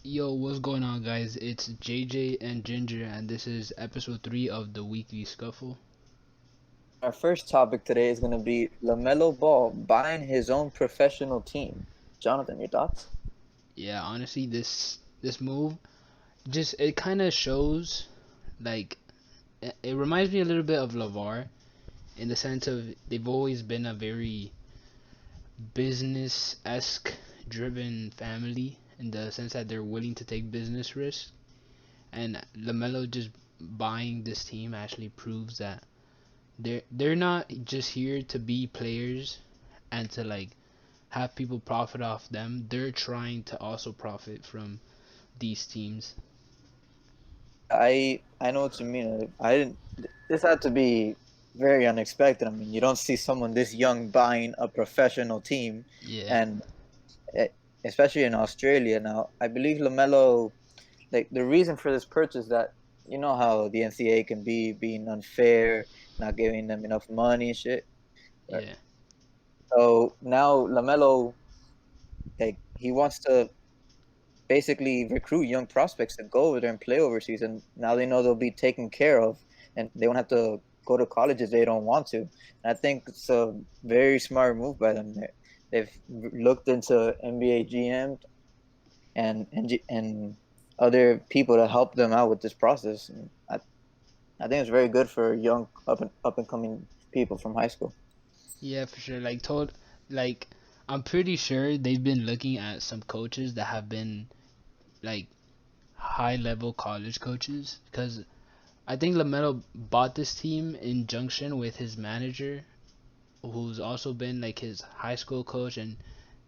Yo, what's going on, guys? It's JJ and Ginger, and this is episode 3 of the Weekly Scuffle. Our first topic today is going to be LaMelo Ball buying his own professional team. Jonathan, your thoughts? Yeah, honestly, this move just it kind of shows like it reminds me a little bit of LaVar in the sense of they've always been a very business-esque driven family in the sense that they're willing to take business risks, and LaMelo just buying this team actually proves that they're not just here to be players and to like have people profit off them. They're trying to also profit from these teams. I know what you mean. I didn't. This had to be very unexpected. I mean, you don't see someone this young buying a professional team, Yeah, and eh, especially in Australia now. I believe LaMelo, like the reason for this purchase, that you know how the NCAA can be being unfair, not giving them enough money and shit. Right? yeah, So now LaMelo, like he wants to basically recruit young prospects to go over there and play overseas, and now they know they'll be taken care of, and they won't have to go to college if they don't want to. And I think it's a very smart move by them. They've looked into NBA GM and other people to help them out with this process. And I think it's very good for young up and coming people from high school. yeah, for sure. Like I'm pretty sure they've been looking at some coaches that have been like high level college coaches because I think Lamelo bought this team in junction with his manager, who's also been like his high school coach, and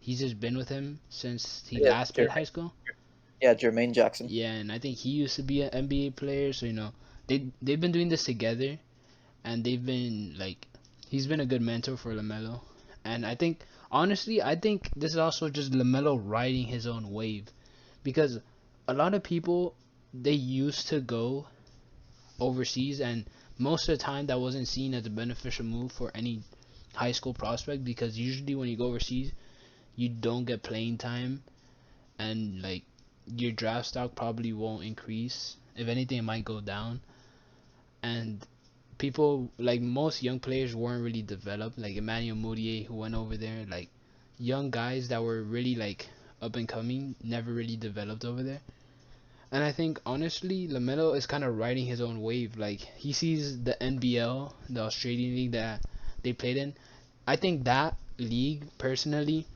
he's just been with him since he Yeah, last played high school. Jermaine Jackson. Yeah, and I think he used to be an NBA player, so they've been doing this together, and they've been like he's been a good mentor for Lamelo, and I think this is also just Lamelo riding his own wave, because a lot of people they used to go overseas, and most of the time that wasn't seen as a beneficial move for any high school prospect, because usually when you go overseas you don't get playing time, and like your draft stock probably won't increase. If anything, it might go down. And people like most young players weren't really developed. Like Emmanuel Mudiay, who went over there, like young guys that were really like up and coming, never really developed over there. And I think honestly, Lamelo is kind of riding his own wave. Like he sees the NBL, the Australian league that they played in. I think that league personally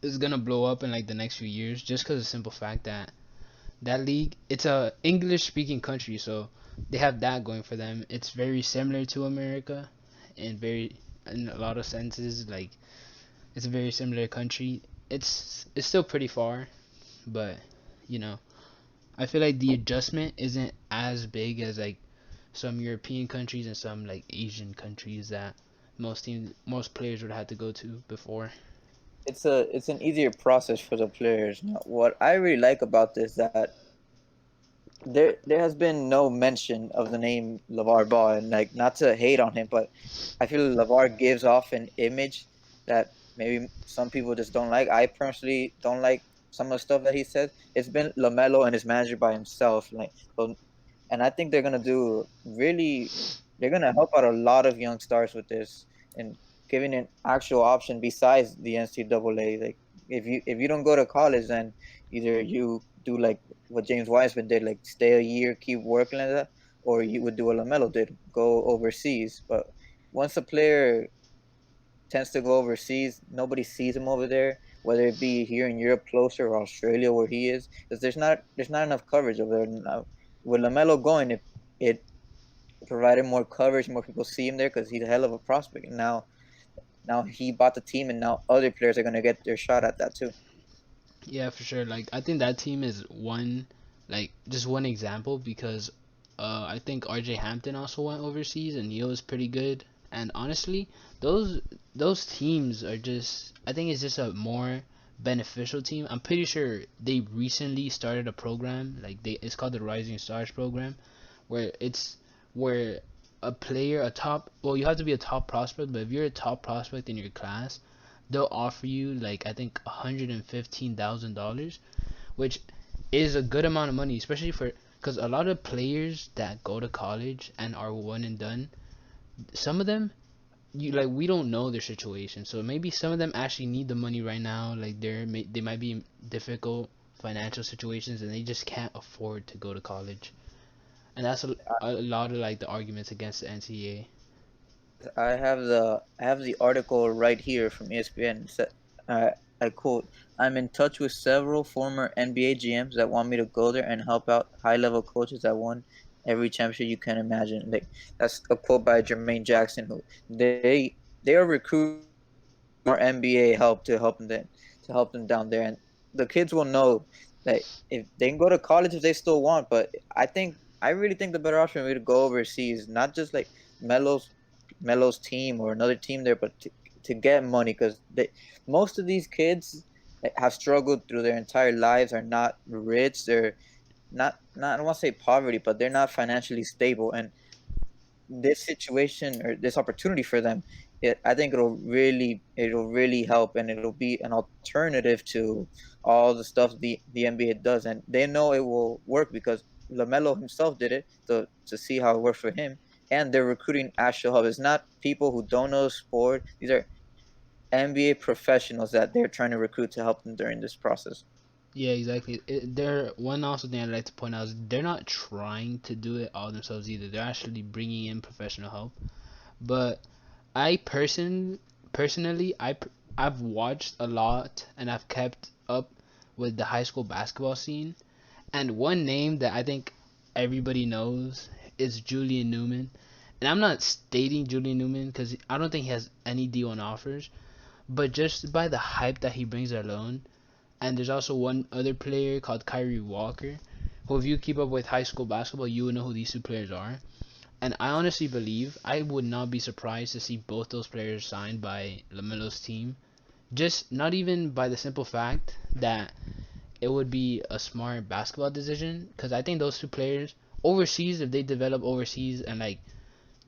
is gonna blow up in like the next few years, just because of the simple fact that that league it's a English speaking country, so they have that going for them. It's very similar to America, and very in a lot of senses like it's a very similar country. It's still pretty far, but you know I feel like the adjustment isn't as big as like some European countries and some like Asian countries that most players would have to go to before. It's an easier process for the players. Now, what I really like about this that there has been no mention of the name LeVar Ball, and like not to hate on him, but I feel LeVar gives off an image that maybe some people just don't like. I personally don't like some of the stuff that he says. It's been LaMelo and his manager by himself, like so, and I think they're gonna do really. They're gonna help out a lot of young stars with this and giving an actual option besides the NCAA. Like if you don't go to college, then either you do like what James Wiseman did, like stay a year, keep working like that, or you would do what Lamelo did, go overseas. But once a player tends to go overseas, nobody sees him over there, whether it be here in Europe closer or Australia where he is, because there's not enough coverage over there. Now, with Lamelo going, it provided more coverage, more people see him there because he's a hell of a prospect. And now he bought the team, and now other players are gonna get their shot at that too. Yeah, for sure. Like I think that team is just one example because I think RJ Hampton also went overseas and he was pretty good. And honestly, those those teams are just I think it's just a more beneficial team. I'm pretty sure they recently started a program like they it's called the Rising Stars program where where a player a top well you have to be a top prospect, but if you're a top prospect in your class they'll offer you like I think $115,000, which is a good amount of money, especially for because a lot of players that go to college and are one and done, some of them you like we don't know their situation, so maybe some of them actually need the money right now. Like they might be in difficult financial situations and they just can't afford to go to college, and that's a lot of like the arguments against the NCAA. I have the article right here from ESPN. Uh, I quote: "I'm in touch with several former NBA GMs that want me to go there and help out high-level coaches that won every championship you can imagine." Like that's a quote by Jermaine Jackson, who they are recruiting more NBA help to help them down there, and the kids will know that if they can go to college if they still want. But I really think the better option would be to go overseas, not just like Melo's Melo's team or another team there, but to get money because most of these kids have struggled through their entire lives, are not rich, they're not I don't want to say poverty, but they're not financially stable, and this situation or this opportunity for them, I think it'll really help, and it'll be an alternative to all the stuff the NBA does, and they know it will work because Lamelo himself did it to see how it works for him, and they're recruiting actual help. It's not people who don't know sport; these are NBA professionals that they're trying to recruit to help them during this process. Yeah, exactly. They're one also thing I'd like to point out is they're not trying to do it all themselves either. They're actually bringing in professional help. But I personally I've watched a lot and I've kept up with the high school basketball scene. And one name that I think everybody knows is Julian Newman. And I'm not stating Julian Newman because I don't think he has any deal on offers, but just by the hype that he brings alone. And there's also one other player called Kyrie Walker, who if you keep up with high school basketball, you would know who these two players are. And I honestly believe I would not be surprised to see both those players signed by LaMelo's team. Just not even by the simple fact that it would be a smart basketball decision, because I think those two players overseas, if they develop overseas and like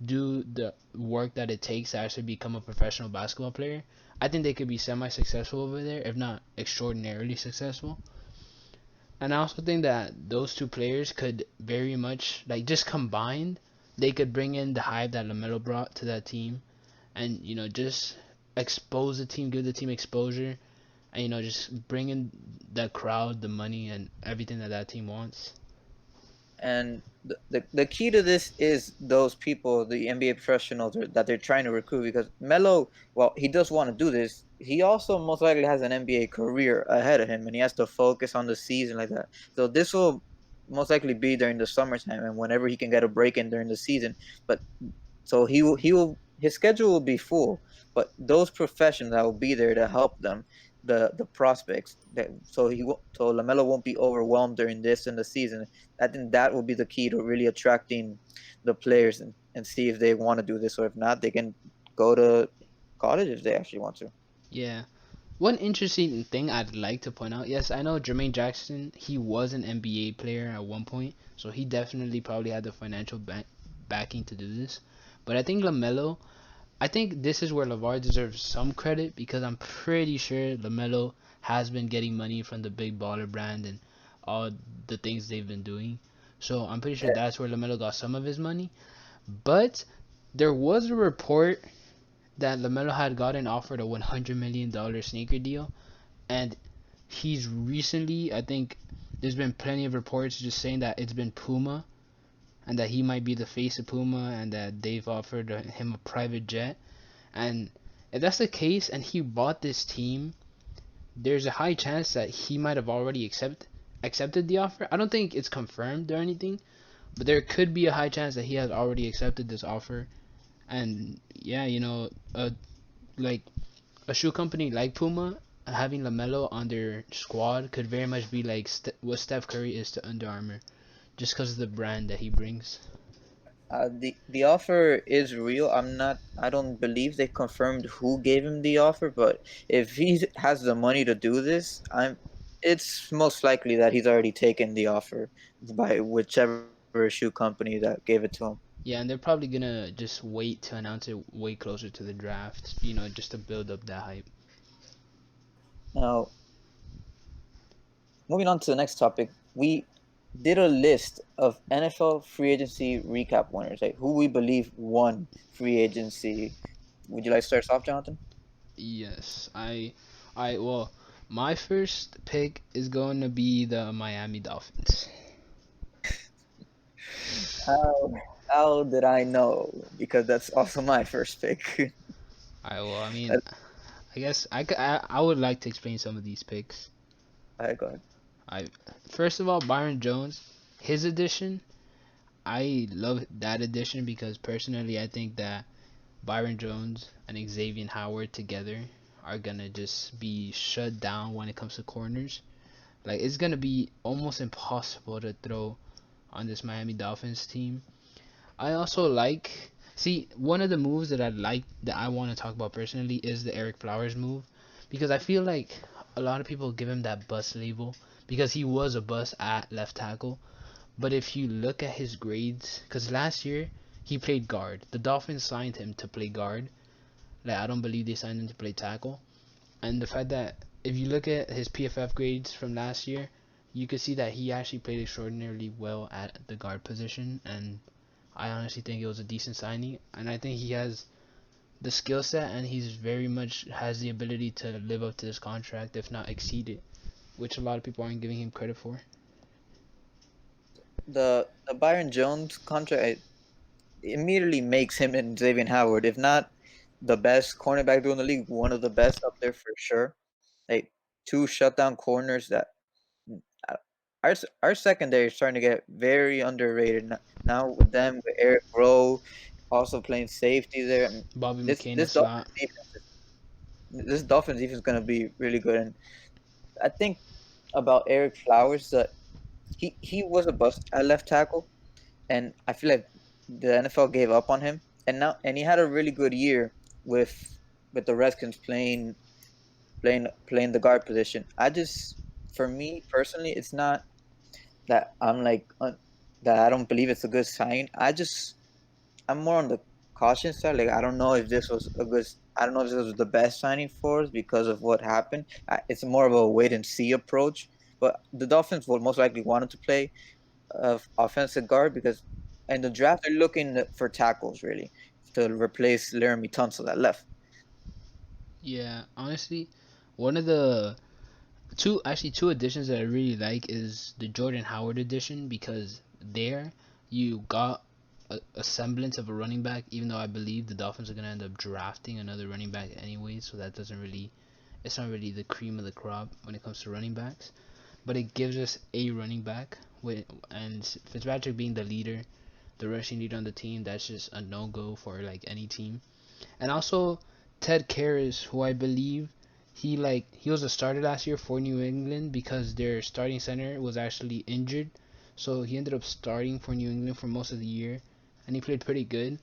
do the work that it takes to actually become a professional basketball player, I think they could be semi-successful over there, if not extraordinarily successful. And I also think that those two players could very much like just combined, they could bring in the hype that Lamelo brought to that team, and just expose the team, give the team exposure, and just bring in the crowd, the money, and everything that that team wants. And the key to this is those people, the NBA professionals that they're trying to recruit. Because Melo, well, he does want to do this. He also most likely has an NBA career ahead of him, and he has to focus on the season like that. So this will most likely be during the summertime and whenever he can get a break in during the season. But so he will his schedule will be full, but those professionals that will be there to help them, the prospects, so Lamelo won't be overwhelmed during this in the season. I think that will be the key to really attracting the players and see if they want to do this, or if not, they can go to college if they actually want to. Yeah. One interesting thing I'd like to point out, yes, I know Jermaine Jackson, he was an NBA player at one point, so he definitely probably had the financial backing to do this. But I think LaMelo, I think this is where LeVar deserves some credit because I'm pretty sure LaMelo has been getting money from the Big Baller brand and all the things they've been doing. So I'm pretty sure Yeah. that's where LaMelo got some of his money. But there was a report that LaMelo had gotten offered a $100 million sneaker deal, and he's recently, I think, there's been plenty of reports just saying that it's been Puma and that he might be the face of Puma and that they've offered him a private jet. And if that's the case and he bought this team, there's a high chance that he might have already accepted the offer. I don't think it's confirmed or anything, but there could be a high chance that he has already accepted this offer. And yeah, like a shoe company like Puma having Lamelo on their squad could very much be like what Steph Curry is to Under Armour, just because of the brand that he brings. The offer is real. I don't believe they confirmed who gave him the offer, but if he has the money to do this, it's most likely that he's already taken the offer by whichever shoe company that gave it to him. Yeah, and they're probably gonna just wait to announce it way closer to the draft, just to build up that hype. Now, moving on to the next topic. we did a list of NFL free agency recap winners, like who we believe won free agency. Would you like to start us off, Jonathan? Yes, well, my first pick is going to be the Miami Dolphins. How how did I know? Because that's also my first pick. I mean, I guess I would like to explain some of these picks. Alright, go ahead. I First of all, Byron Jones, his addition, I love that addition because personally, I think that Byron Jones and Xavier Howard together are gonna just be shut down when it comes to corners. Like it's gonna be almost impossible to throw on this Miami Dolphins team. I also see one of the moves that I like that I want to talk about personally is the Eric Flowers move because I feel like a lot of people give him that bust label because he was a bust at left tackle. But if you look at his grades, because last year he played guard, the Dolphins signed him to play guard. Like I don't believe they signed him to play tackle. And the fact that if you look at his PFF grades from last year, you could see that he actually played extraordinarily well at the guard position, and I honestly think it was a decent signing. And I think he has the skill set, and he's very much has the ability to live up to this contract, if not exceed it, which a lot of people aren't giving him credit for. The Byron Jones contract immediately makes him and Xavier Howard, if not the best cornerback duo in the league, one of the best up there for sure. Like two shutdown corners that uh, our secondary is starting to get very underrated now with them with Eric Rowe also playing safety there. I mean, Bobby this McCain this at Dolphins slot. defense this Dolphins defense is going to be really good. And I think about Eric Flowers that he was a bust at left tackle, and I feel like the NFL gave up on him. And he had a really good year with with the Redskins playing the guard position. For me personally, it's not that I'm like that I don't believe it's a good sign. I'm more on the caution side. Like I don't know if this was a good. I don't know if this was the best signing for us because of what happened. It's more of a wait and see approach. But the Dolphins will most likely want him to play offensive guard because in the draft they're looking for tackles really to replace Laramie Tunsil that left. Yeah, honestly, one of the two additions that I really like is the Jordan Howard edition because there you got a semblance of a running back, even though I believe the Dolphins are gonna end up drafting another running back anyway, so that doesn't really it's not really the cream of the crop when it comes to running backs. But it gives us a running back with and Fitzpatrick being the leader, the rushing leader on the team, that's just a no go for like any team. And also Ted Karras, who I believe he was a starter last year for New England because their starting center was actually injured. So he ended up starting for New England for most of the year and he played pretty good.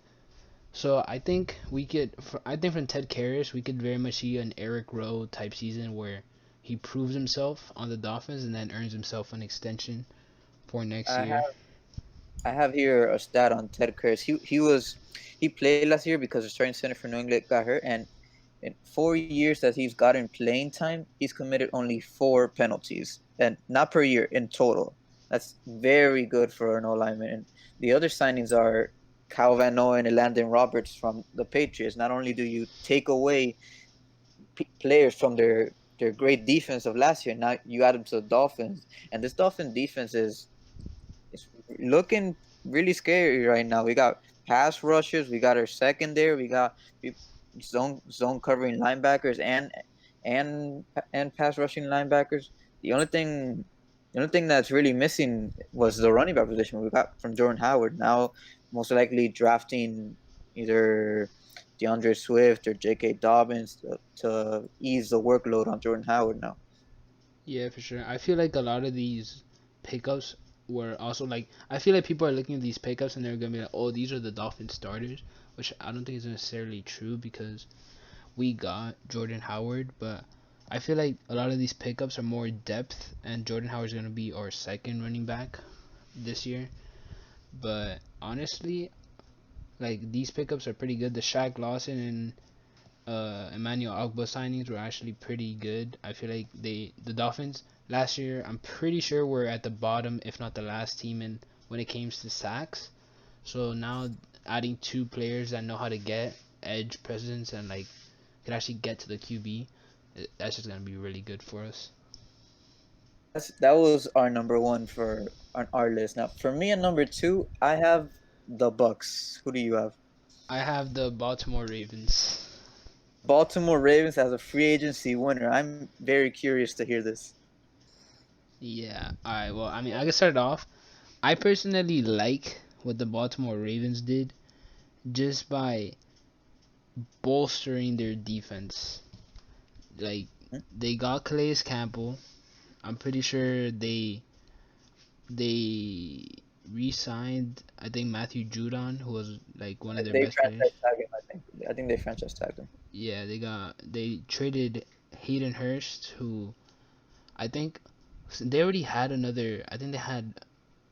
So I think from Ted Karras we could very much see an Eric Rowe type season where he proves himself on the Dolphins and then earns himself an extension for next I year. have I have here a stat on Ted Curtis. He played last year because the starting center for New England got hurt, and in 4 years that he's gotten playing time, he's committed only four penalties, and not per year in total. That's very good for an O lineman. And the other signings are Kyle Van Noy and Landon Roberts from the Patriots. Not only do you take away players from their great defense of last year, now you add them to the Dolphins, and this Dolphin defense is it's looking really scary right now. We got pass rushers, we got our secondary, we got zone covering linebackers and and pass rushing linebackers. The only thing the only thing that's really missing was the running back position we got from Jordan Howard. Now most likely drafting either DeAndre Swift or J.K. Dobbins to ease the workload on Jordan Howard now. Yeah, for sure. I feel like a lot of these pickups were also like I feel like people are looking at these pickups and they're gonna be like, oh, these are the Dolphin starters, which I don't think is necessarily true because we got Jordan Howard, but I feel like a lot of these pickups are more depth, and Jordan Howard's gonna be our second running back this year. But honestly, like these pickups are pretty good. The Shaq Lawson and Emmanuel Ogba signings were actually pretty good. I feel like the Dolphins Last year, I'm pretty sure we're at the bottom, if not the last team in when it comes to sacks. So now adding two players that know how to get edge presence and like can actually get to the QB, that's just gonna be really good for us. That was our number one for on our list. Now, for me, at number two, I have the Bucks. Who do you have? I have the Baltimore Ravens. Baltimore Ravens as a free agency winner. I'm very curious to hear this. Yeah. All right. Well, I mean, I can start off. I personally like what the Baltimore Ravens did just by bolstering their defense. Like Hmm? they got Calais Campbell. I'm pretty sure they re-signed I think Matthew Judon, who was like one of their They best players. franchise tag him. I think. I think they franchise tagged him. Yeah, they traded Hayden Hurst, who I think they already had another. I think they had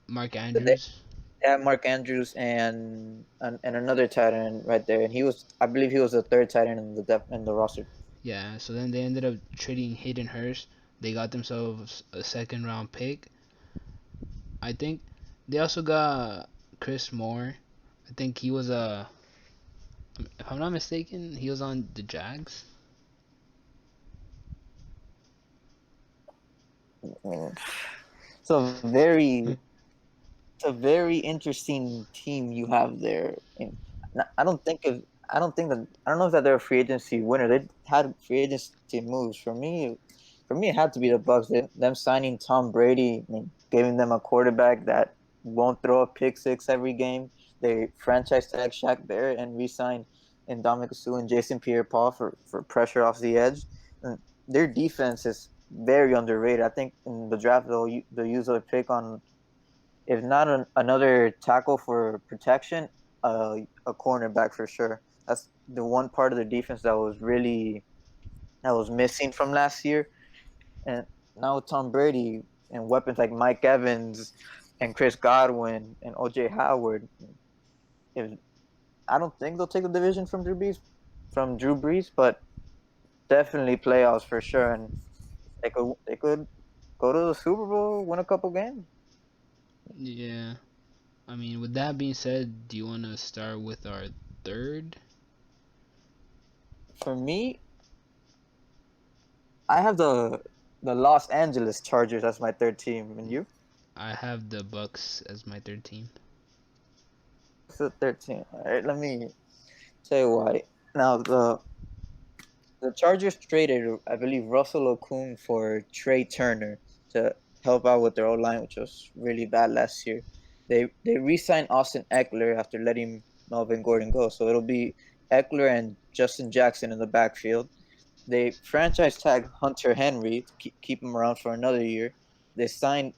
Mark They Andrews. have Mark Andrews and another tight end right there, and he was, I believe, he was the third tight end in the depth in the roster. Yeah, so then they ended up trading Hayden Hurst. They got themselves a second round pick. I think they also got Chris Moore. I think he was if I'm not mistaken, he was on the Jags. I mean, it's a very it's a very interesting team you have there. And I don't think of I don't think that I don't know if that they're a free agency winner. They had free agency moves. For me, it had to be the Bucks. Them signing Tom Brady, I mean, giving them a quarterback that won't throw a pick six every game. They franchise tag Shaq Barrett and re-signed Ndamukong Suh and Jason Pierre-Paul for pressure off the edge. And their defense is very underrated. I think in the draft they'll use a pick on, if not another tackle for protection, a cornerback for sure. That's the one part of the defense that was missing from last year. And now with Tom Brady and weapons like Mike Evans and Chris Godwin and OJ Howard, if I don't think they'll take the division from Drew Brees, but definitely playoffs for sure. And they could go to the Super Bowl, win a couple games. Yeah. I mean, with that being said, do you want to start with our third? For me, I have the Los Angeles Chargers as my third team, and you? I have the Bucks as my third team. It's the 13. All right, let me tell you why. Now the Chargers traded, I believe, Russell Okung for Trey Turner to help out with their O line, which was really bad last year. They re-signed Austin Eckler after letting Melvin Gordon go, so it'll be Eckler and Justin Jackson in the backfield. They franchise tag Hunter Henry to keep him around for another year. They signed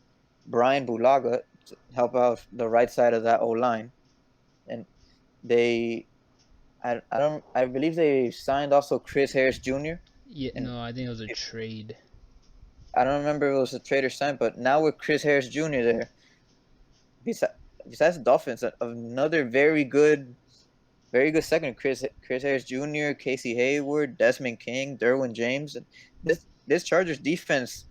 Brian Bulaga to help out the right side of that O line, and they I believe they signed also Chris Harris Jr. Yeah, and no, I think it was a trade. I don't remember if it was a trade or sign, but now with Chris Harris Jr. there, besides besides the Dolphins, another very good second, Chris Harris Jr., Casey Hayward, Desmond King, Derwin James. This Chargers defense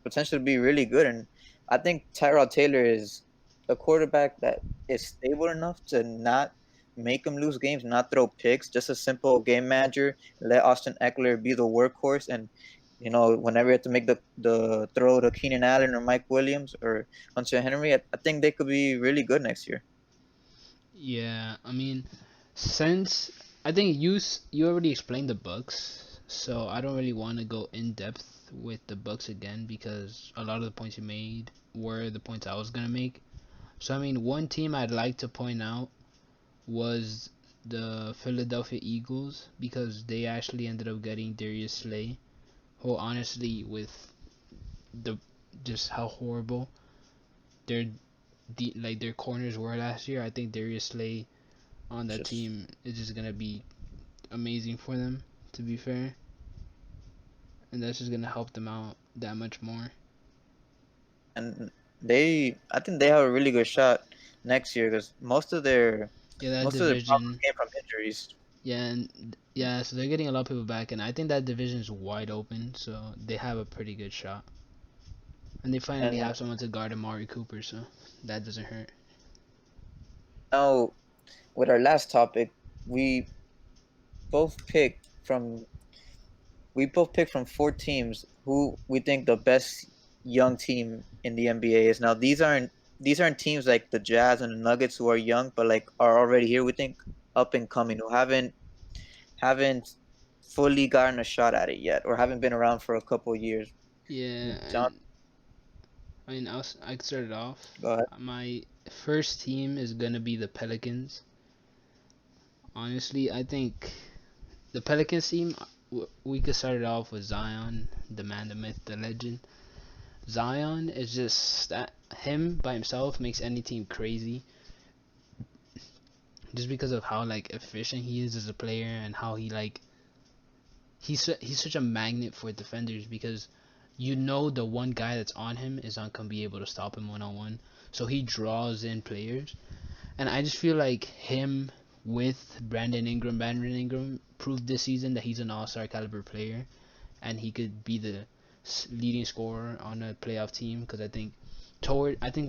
potentially be really good. And I think Tyrod Taylor is a quarterback that is stable enough to not make him lose games, not throw picks, just a simple game manager, let Austin Eckler be the workhorse. And, whenever you have to make the throw to Keenan Allen or Mike Williams or Hunter Henry, I think they could be really good next year. Yeah, I mean, since I think you already explained the Bucks, so I don't really want to go in depth with the Bucks again because a lot of the points you made were the points I was gonna make. So I mean, one team I'd like to point out was the Philadelphia Eagles because they actually ended up getting Darius Slay, who honestly with the just how horrible their like their corners were last year, I think Darius Slay on that Just team is just gonna be amazing for them. To be fair, and that's just gonna help them out that much more. and I think they have a really good shot next year because Yeah, that most of their problems division. came from injuries. Yeah, and yeah, so they're getting a lot of people back, and I think that division is wide open, so they have a pretty good shot. And they finally And have someone to guard Amari Cooper, so that doesn't hurt. now, with our last topic, we both picked from we both picked from four teams who we think the best young team in the NBA is. Now, these aren't teams like the Jazz and the Nuggets who are young, but like are already here. We think up and coming who haven't fully gotten a shot at it yet, or haven't been around for a couple of years. Yeah, John, and I mean, I could start it off. go ahead. My first team is gonna be the Pelicans. Honestly, I think the Pelicans team, we could start it off with Zion, the man, the myth, the legend. Zion is just that him by himself makes any team crazy, just because of how like efficient he is as a player and how he like he's such a magnet for defenders because you know the one guy that's on him is not gonna be able to stop him 1-on-1. So he draws in players, and I just feel like him with Brandon Ingram proved this season that he's an all-star caliber player, and he could be the leading scorer on a playoff team. Because I think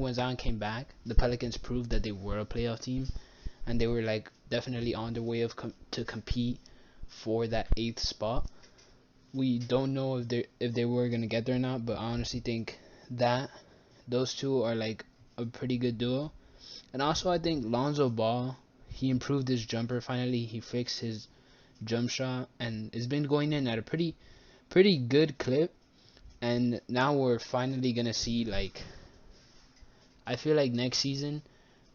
when Zion came back, the Pelicans proved that they were a playoff team, and they were like definitely on their way of to compete for that eighth spot. We don't know if they were gonna get there or not, but I honestly think that those two are like a pretty good duo. And also, I think Lonzo Ball, he improved his jumper finally. He fixed his jump shot, and it's been going in at a pretty good clip. And now we're finally gonna see like I feel like next season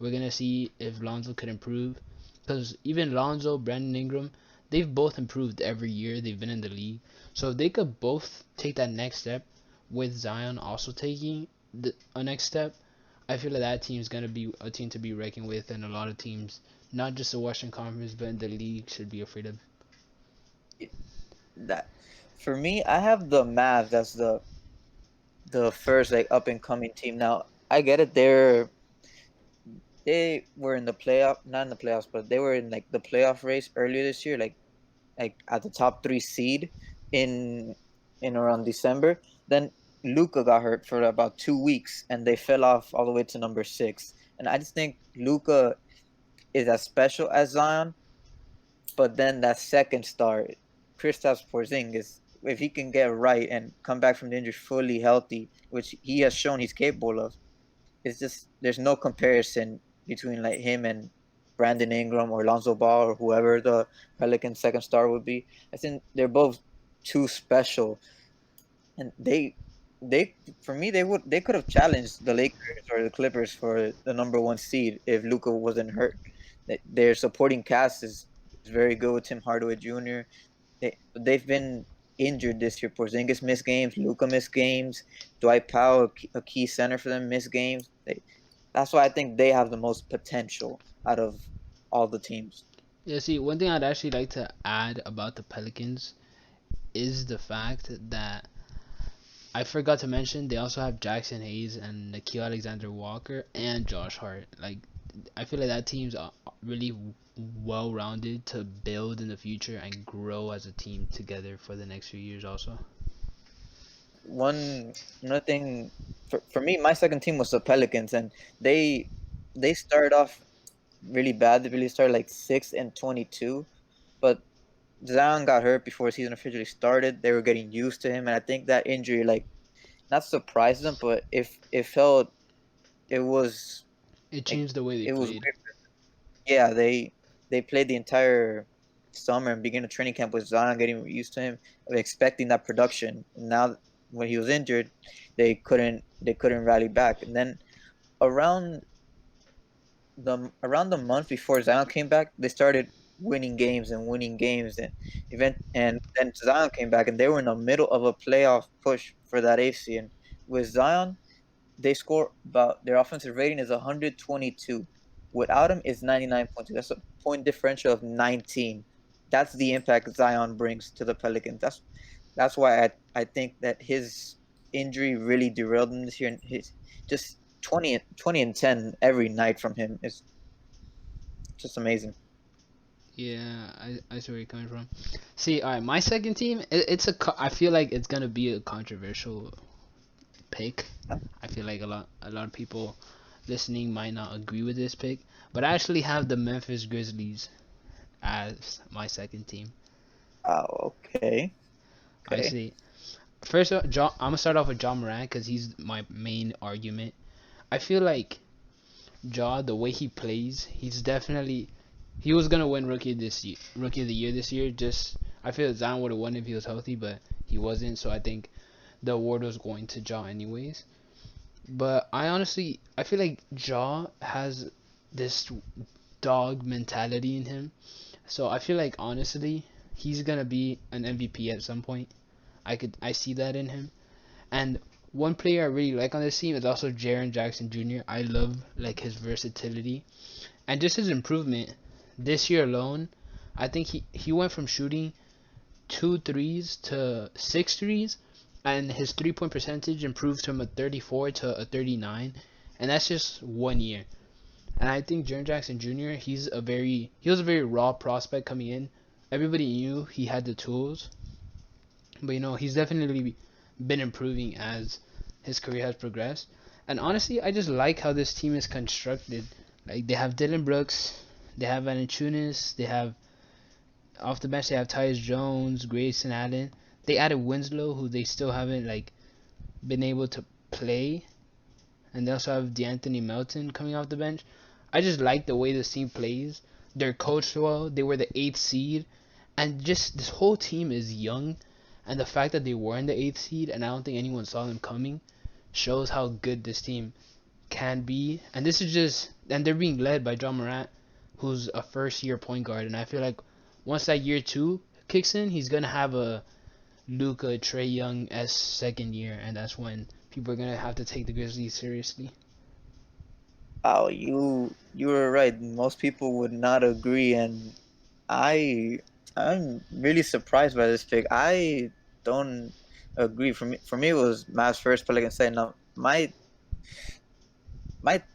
we're gonna see if Lonzo could improve, because even Lonzo, Brandon Ingram, they've both improved every year they've been in the league. So if they could both take that next step, with Zion also taking a next step, I feel like that team's gonna be a team to be reckoned with, and a lot of teams, not just the Western Conference but in the league, should be afraid of. That for me, I have the Mavs as the first like up and coming team. Now, I get it. They were in the playoff, not in the playoffs, but they were in like the playoff race earlier this year, like at the top three seed in in around December. Then Luca got hurt for about 2 weeks, and they fell off all the way to number six. And I just think Luca is as special as Zion, but then that second star, Kristaps Porzingis, if he can get right and come back from the injury fully healthy, which he has shown he's capable of, it's just there's no comparison between like him and Brandon Ingram or Lonzo Ball or whoever the Pelican second star would be. I think they're both too special, and they for me they could have challenged the Lakers or the Clippers for the number one seed if Luca wasn't hurt. Their supporting cast is very good with Tim Hardaway Jr. They've been injured this year. Porzingis missed games, Luca missed games, Dwight Powell, a key center for them, missed games. That's why I think they have the most potential out of all the teams. Yeah, see, one thing I'd actually like to add about the Pelicans is the fact that I forgot to mention they also have Jackson Hayes and Nikhil Alexander Walker and Josh Hart. Like, I feel like that team's really well rounded to build in the future and grow as a team together for the next few years. Also, One Another thing for me, my second team was the Pelicans, and they they started off really bad. They really started like 6-22, but Zion got hurt before the season officially started. They were getting used to him, and I think that injury like not surprised them, but if it felt it was it like changed the way they it was played. weird. Yeah, they played the entire summer and beginning of training camp with Zion getting used to him, expecting that production. And now when he was injured, they couldn't rally back. And then around around the month before Zion came back, they started winning games and then Zion came back and they were in the middle of a playoff push for that AC. And with Zion, they score about their offensive rating is 122. Without him, it's 99.2. That's a point differential of 19. That's the impact Zion brings to the Pelicans. That's why I think that his injury really derailed him this year. And his just 20 and 10 every night from him is just amazing. Yeah, I see where you're coming from. See, all right, my second team, I feel like it's gonna be a controversial pick. I feel like a lot of people listening might not agree with this pick, but I actually have the Memphis Grizzlies as my second team. Oh, okay. I Okay. see. First, I'm gonna start off with John Morant because he's my main argument. I feel like the way he plays, he was gonna win rookie of the year this year. Just I feel Zion would have won if he was healthy, but he wasn't. So I think the award was going to Ja anyways. But I feel like Ja has this dog mentality in him. So I feel like honestly, he's gonna be an MVP at some point. I see that in him. And one player I really like on this team is also Jaren Jackson Jr. I love like his versatility and just his improvement this year alone. I think he went from shooting two threes to six threes, and his 3 point percentage improved from a 34 to a 39, and that's just 1 year. And I think Jaren Jackson Jr. He was a very raw prospect coming in. Everybody knew he had the tools, but he's definitely been improving as his career has progressed. And honestly, I just like how this team is constructed. Like they have Dylan Brooks, they have Valanciunas, they have off the bench they have Tyus Jones, Grayson Allen. They added Winslow, who they still haven't like been able to play, and they also have DeAnthony Melton coming off the bench. I just like the way this team plays. They're coached well. They were the eighth seed, and just this whole team is young, and the fact that they were in the eighth seed, and I don't think anyone saw them coming, shows how good this team can be. And they're being led by John Morant, who's a first year point guard, and I feel like once that year two kicks in, he's gonna have a Luka Trey Young s second year, and that's when people are gonna have to take the Grizzlies seriously. Oh, you were right. Most people would not agree, and I I'm really surprised by this pick. I don't agree. For me, it was Mavs first, but like I said, no, my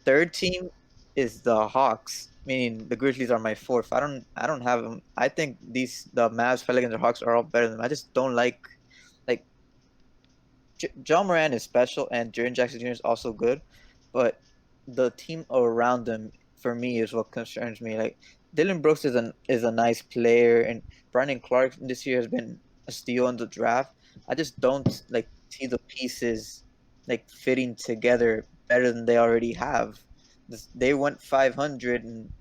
third team is the Hawks, meaning the Grizzlies are my fourth. I don't have them. I think the Mavs, Pelicans, or Hawks are all better than them. I just don't like John Moran is special and Jaren Jackson Jr. is also good, but the team around them for me is what concerns me. Like Dylan Brooks is a nice player, and Brandon Clark this year has been a steal in the draft. I just don't like see the pieces like fitting together better than they already have. They went 500 and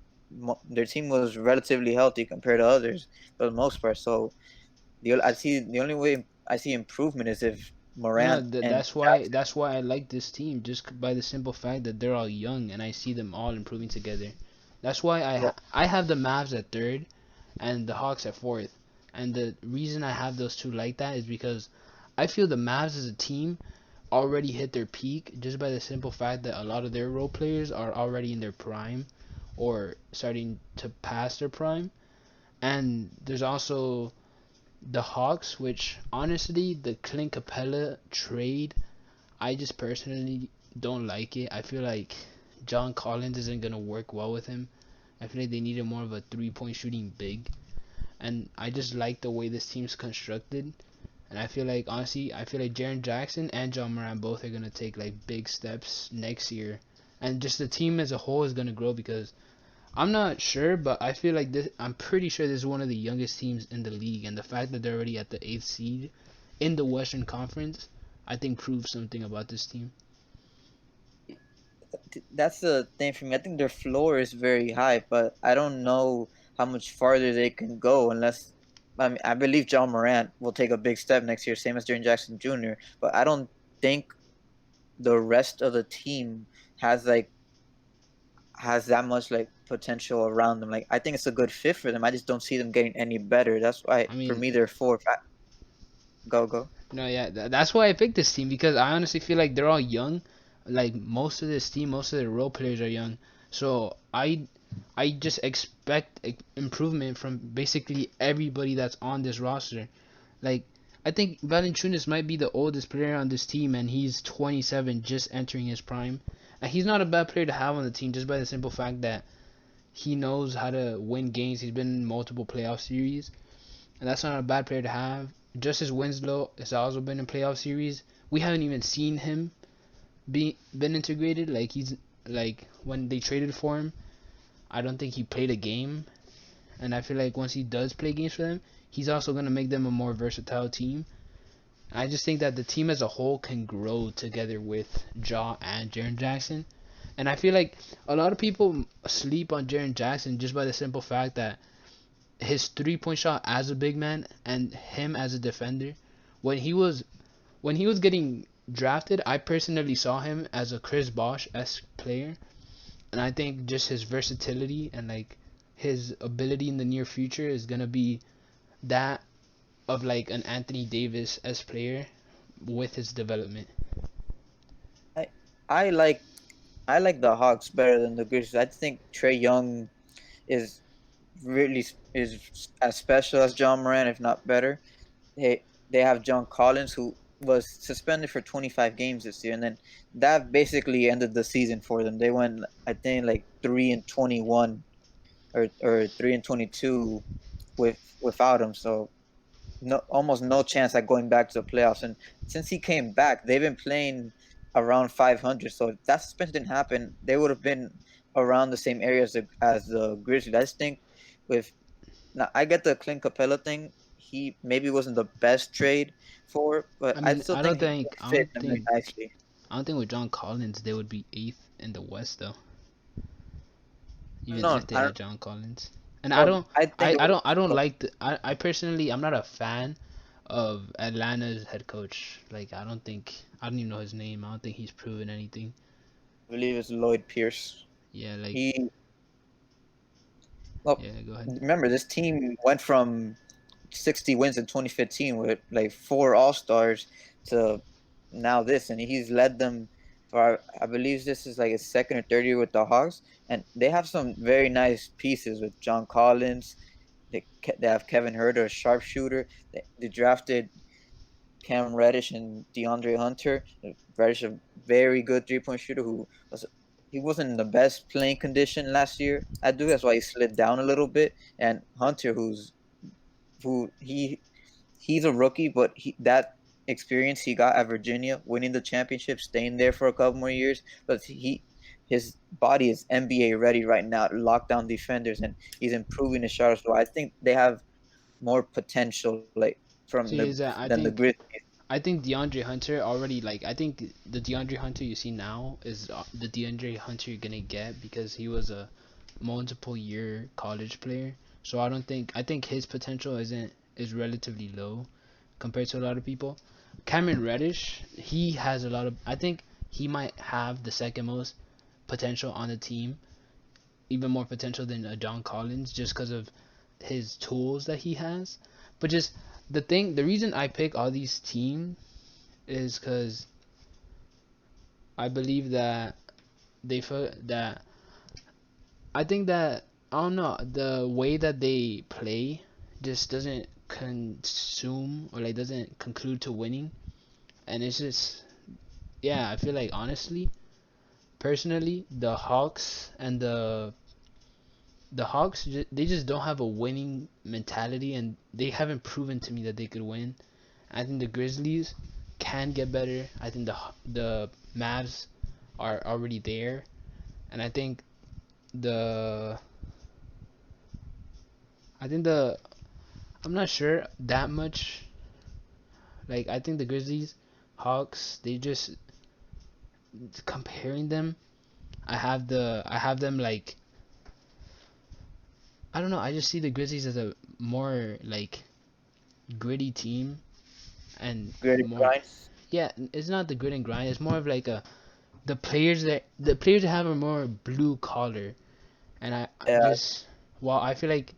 their team was relatively healthy compared to others for the most part. So the only way I see improvement is if Morant and Jackson. That's why I like this team just by the simple fact that they're all young and I see them all improving together. That's why I have the Mavs at third and the Hawks at fourth. And the reason I have those two like that is because I feel the Mavs as a team already hit their peak just by the simple fact that a lot of their role players are already in their prime or starting to pass their prime. And there's also the Hawks, which honestly, the Clint Capella trade, I just personally don't like it. I feel like John Collins isn't gonna work well with him. I feel like they needed more of a 3 point shooting big, and I just like the way this team's constructed. And I feel like honestly, I feel like Jaren Jackson and John Moran both are gonna take like big steps next year, and just the team as a whole is gonna grow because I'm not sure, but I feel like this. I'm pretty sure this is one of the youngest teams in the league, and the fact that they're already at the eighth seed in the Western Conference, I think proves something about this team. That's the thing for me. I think their floor is very high, but I don't know how much farther they can go unless. I mean, I believe John Morant will take a big step next year, same as Jaren Jackson Jr. But I don't think the rest of the team has like has that much like potential around them. Like I think it's a good fit for them. I just don't see them getting any better. That's why I for mean, me they're four. Go go. no, yeah, that's why I picked this team because I honestly feel like they're all young. Like most of this team, most of the role players are young, so I just expect improvement from basically everybody that's on this roster. Like I think Valanciunas might be the oldest player on this team, and he's 27, just entering his prime. And he's not a bad player to have on the team, just by the simple fact that he knows how to win games. He's been in multiple playoff series, and that's not a bad player to have. Justice Winslow has also been in playoff series. We haven't even seen him, been integrated. Like he's like when they traded for him, I don't think he played a game, and I feel like once he does play games for them, he's also gonna make them a more versatile team. I just think that the team as a whole can grow together with Ja and Jaren Jackson. And I feel like a lot of people sleep on Jaren Jackson just by the simple fact that his 3-point shot as a big man and him as a defender. When he was when he was getting drafted, I personally saw him as a Chris Bosh-esque player, and I think just his versatility and like his ability in the near future is gonna be that of like an Anthony Davis as player with his development. I I like I like the Hawks better than the Grizzlies. I think Trey Young is is as special as John Moran, if not better. They have John Collins, who was suspended for 25 games this year, and then that basically ended the season for them. They went, I think, like 3-21 or 3-22 without him. So no, almost no chance at going back to the playoffs. And since he came back, they've been playing around 500. So if that suspension didn't happen, they would have been around the same area as the Grizzlies. I just think with now I get the Clint Capella thing. He maybe wasn't the best trade for, but I I mean, still think he fit them very nicely. I don't think with John Collins they would be eighth in the West though, even No, if they I had don't. John Collins. And Well, I think it would I don't have. like I personally I'm not a fan of Atlanta's head coach. Like I don't even know his name. I don't think he's proven anything. I believe it's Lloyd Pierce. Yeah, like He well, yeah, go ahead. remember this team went from 60 wins in 2015 with like four All Stars to now this, and he's led them for I believe this is like his second or third year with the Hawks, and they have some very nice pieces with John Collins. They have Kevin Herter, a sharpshooter. They drafted Cam Reddish and DeAndre Hunter. Reddish, a very good 3-point shooter who was he wasn't in the best playing condition last year. I do that's why he slid down a little bit. And Hunter, who he's a rookie, but that experience he got at Virginia, winning the championship, staying there for a couple more years, but his body is NBA ready right now, lockdown defenders, and he's improving his shot as well. I think they have more potential like from See, is that than the Grizzlies. I think DeAndre Hunter already like I think the DeAndre Hunter you see now is the DeAndre Hunter you're gonna get because he was a multiple year college player. So I think his potential is relatively low compared to a lot of people. Cameron Reddish, he has a lot of I think he might have the second most potential on the team, even more potential than John Collins just because of his tools that he has. But just the reason I pick all these teams is because I believe that that I think that I don't know the way that they play just doesn't consume or like doesn't conclude to winning, and it's just yeah I feel like honestly personally the Hawks they just don't have a winning mentality and they haven't proven to me that they could win. I think the Grizzlies can get better. I think the Mavs are already there, and the I think the I'm not sure that much. Like I think the Grizzlies, Hawks, they just comparing them. I have them like I don't know. I just see the Grizzlies as a more like gritty team and Gritty more grind. yeah. It's not the grit and grind. It's more of like a the players that have a more blue collar, and I Yeah, just while I feel like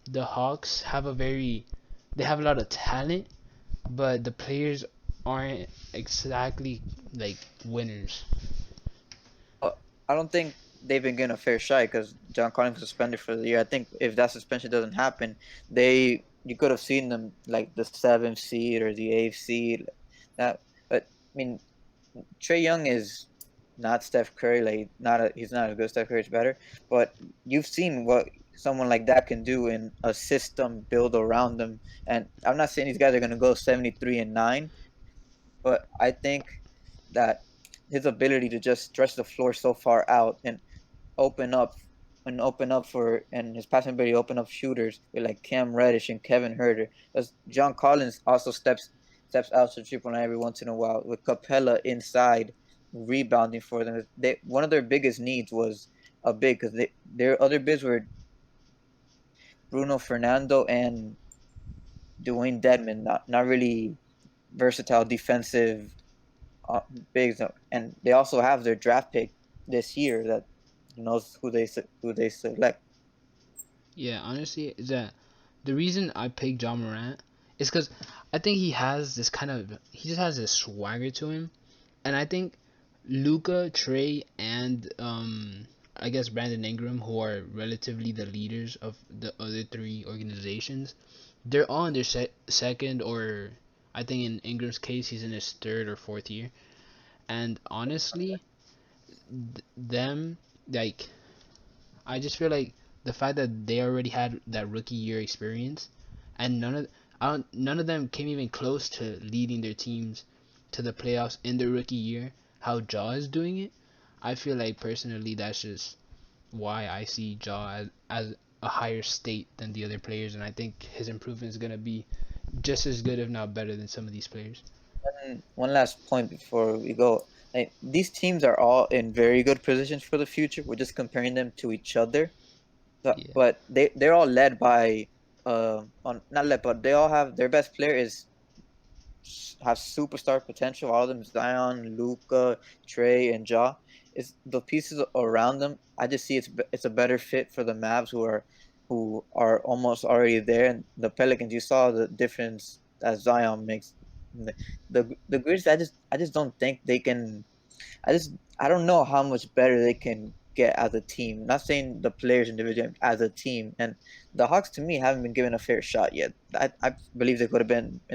the Hawks have a very they have a lot of talent, but the players aren't exactly like winners. uh, I don't think they've been getting a fair shot because John Collins was suspended for the year. I think if that suspension doesn't happen, they you could have seen them like the seventh seed or the eighth seed. That, but I mean, Trey Young is not Steph Curry. Like he's not as good as Steph Curry. It's better, but you've seen what someone like that can do in a system built around them. And I'm not saying these guys are going to go 73-9, but I think that his ability to just stretch the floor so far out and open up open up for and his passing ability open up shooters with like Cam Reddish and Kevin Herter. As John Collins also steps out to triple line every once in a while with Capella inside rebounding for them. They one of their biggest needs was a big because their other bigs were Bruno Fernando and Dwayne Dedman, not really versatile defensive uh, bigs, and they also have their draft pick this year that knows who they select. Yeah, honestly, is that the reason I picked John Morant is because I think he just has this swagger to him, and I think Luca, Trey, and I guess Brandon Ingram, who are relatively the leaders of the other three organizations, they're all in their second, or I think in Ingram's case, he's in his third or fourth year. And honestly, them, like, I just feel like the fact that they already had that rookie year experience, and none of them came even close to leading their teams to the playoffs in their rookie year. How Jaw is doing it, I feel like personally that's just why I see Jaw as a higher state than the other players, and I think his improvement is gonna be just as good, if not better, than some of these players. One last point before we go. Like, these teams are all in very good positions for the future. We're just comparing them to each other. Yeah, But they're all led by on not led, but they all have their best player is have superstar potential. All of them, Zion, Luca, Trey, and Ja. It's the pieces around them. I just see it's a better fit for the Mavs who are almost already there, and the Pelicans. You saw the difference that Zion makes. The Grizzlies. I just don't think they can. I don't know how much better they can get as a team. Not saying the players individually, as a team. And the Hawks to me haven't been given a fair shot yet. I believe they could have been in the